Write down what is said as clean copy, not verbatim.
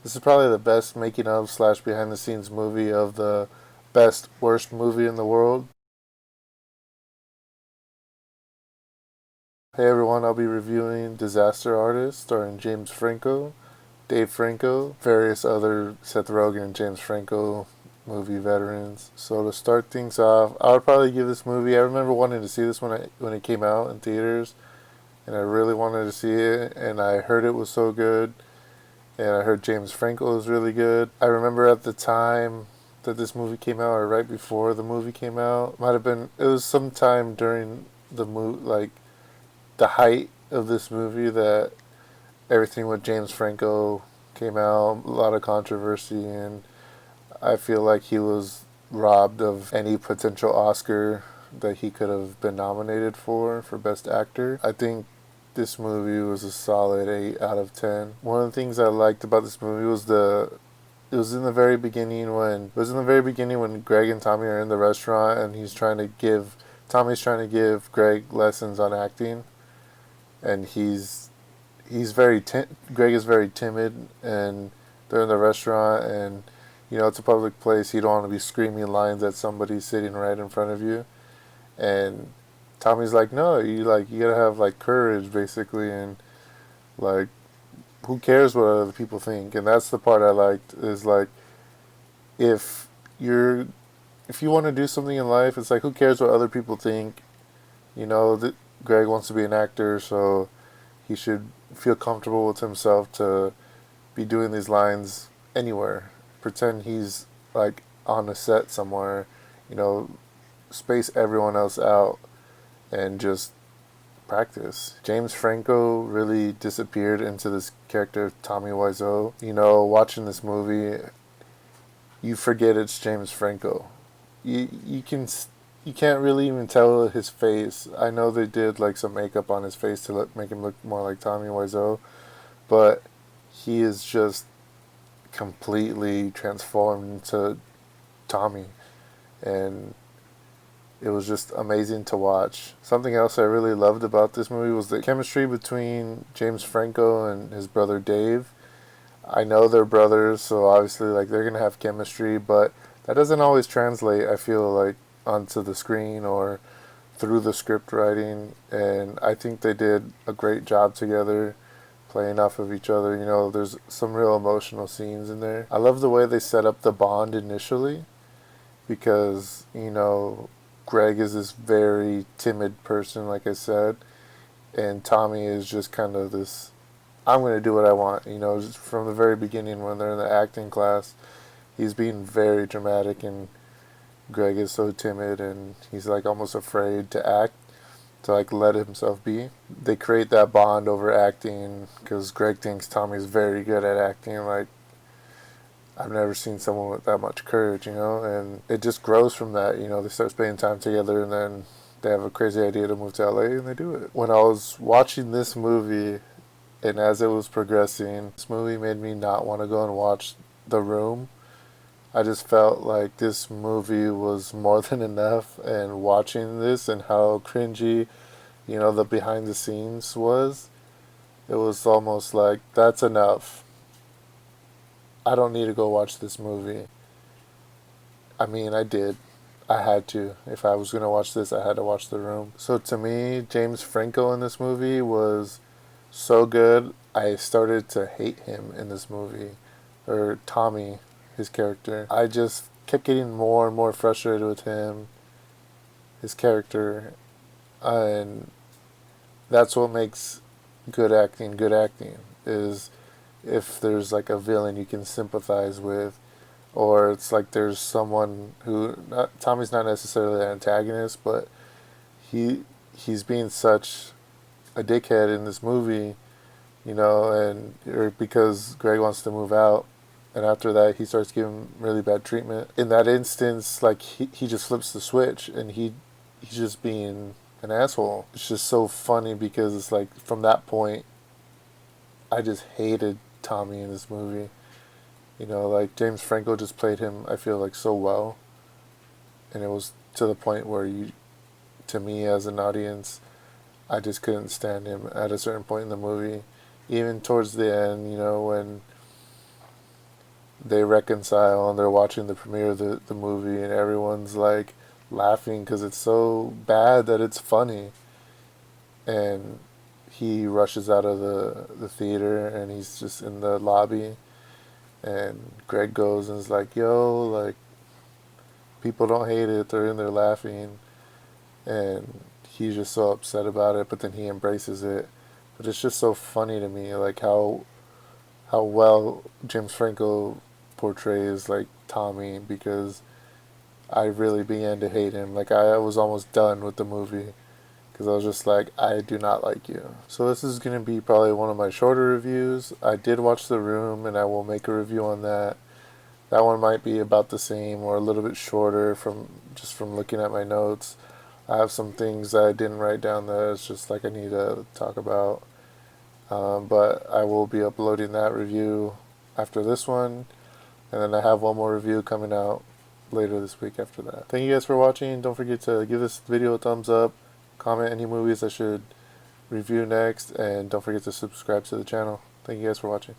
This is probably the best making of slash behind the scenes movie of the best worst movie in the world. Hey everyone, I'll be reviewing Disaster Artist starring James Franco, Dave Franco, various other Seth Rogen and James Franco movie veterans. So to start things off, I would probably give this movie. I remember wanting to see this when it came out in theaters, and I really wanted to see it. And I heard it was so good, and I heard James Franco was really good. I remember at the time that this movie came out, or right before the movie came out, might have been it was sometime during the movie, like the height of this movie, that everything with James Franco came out, a lot of controversy, and I feel like he was robbed of any potential Oscar that he could have been nominated for Best Actor. I think this movie was a solid 8 out of 10. One of the things I liked about this movie was it was in the very beginning when Greg and Tommy are in the restaurant and Tommy's trying to give Greg lessons on acting, and Greg is very timid, and they're in the restaurant, and it's a public place. You don't want to be screaming lines at somebody sitting right in front of you. And Tommy's like, no, you gotta have like courage, basically, and like, who cares what other people think? And that's the part I liked, is like, if you're if you want to do something in life, it's like, who cares what other people think? That Greg wants to be an actor, so he should feel comfortable with himself to be doing these lines anywhere. Pretend he's like on a set somewhere, you know, space everyone else out and just practice. James Franco really disappeared into this character of Tommy Wiseau. Watching this movie, you forget it's James Franco. You can't really even tell his face. I know they did like some makeup on his face to make him look more like Tommy Wiseau, but he is just completely transformed into Tommy, and it was just amazing to watch. Something else I really loved about this movie was the chemistry between James Franco and his brother Dave. I know they're brothers, so obviously like they're gonna have chemistry, but that doesn't always translate, I feel like, onto the screen or through the script writing. And I think they did a great job together, playing off of each other. There's some real emotional scenes in there. I love the way they set up the bond initially, because Greg is this very timid person, like I said, and Tommy is just kind of this, I'm going to do what I want. Just from the very beginning when they're in the acting class, he's being very dramatic, and Greg is so timid, and he's like almost afraid to act, to like let himself be. They create that bond over acting because Greg thinks Tommy's very good at acting. Like, I've never seen someone with that much courage, and it just grows from that. They start spending time together, and then they have a crazy idea to move to LA, and they do it. When I was watching this movie, and as it was progressing, this movie made me not want to go and watch The Room. I just felt like this movie was more than enough, and watching this and how cringy, the behind the scenes was, it was almost like, that's enough. I don't need to go watch this movie. I mean, I did. I had to. If I was going to watch this, I had to watch The Room. So to me, James Franco in this movie was so good, I started to hate him in this movie. Or Tommy, his character. I just kept getting more and more frustrated with him, his character, and that's what makes good acting, is if there's like a villain you can sympathize with, or it's like there's someone Tommy's not necessarily an antagonist, but he's being such a dickhead in this movie, and or because Greg wants to move out, and after that he starts giving really bad treatment. In that instance, like he just flips the switch, and he's just being an asshole. It's just so funny because it's like from that point I just hated Tommy in this movie. Like James Franco just played him, I feel like, so well, and it was to the point where to me as an audience, I just couldn't stand him at a certain point in the movie. Even towards the end, when they reconcile and they're watching the premiere of the movie, and everyone's like laughing because it's so bad that it's funny. And he rushes out of the theater, and he's just in the lobby, and Greg goes and is like, yo, like, people don't hate it, they're in there laughing. And he's just so upset about it, but then he embraces it. But it's just so funny to me, like how well James Franco portrays like Tommy, because I really began to hate him. Like, I was almost done with the movie because I was just like, I do not like you. So this is going to be probably one of my shorter reviews. I did watch The Room, and I will make a review on that. That one might be about the same or a little bit shorter from looking at my notes. I have some things that I didn't write down that it's just like I need to talk about. But I will be uploading that review after this one. And then I have one more review coming out later this week after that. Thank you guys for watching. Don't forget to give this video a thumbs up. Comment any movies I should review next. And don't forget to subscribe to the channel. Thank you guys for watching.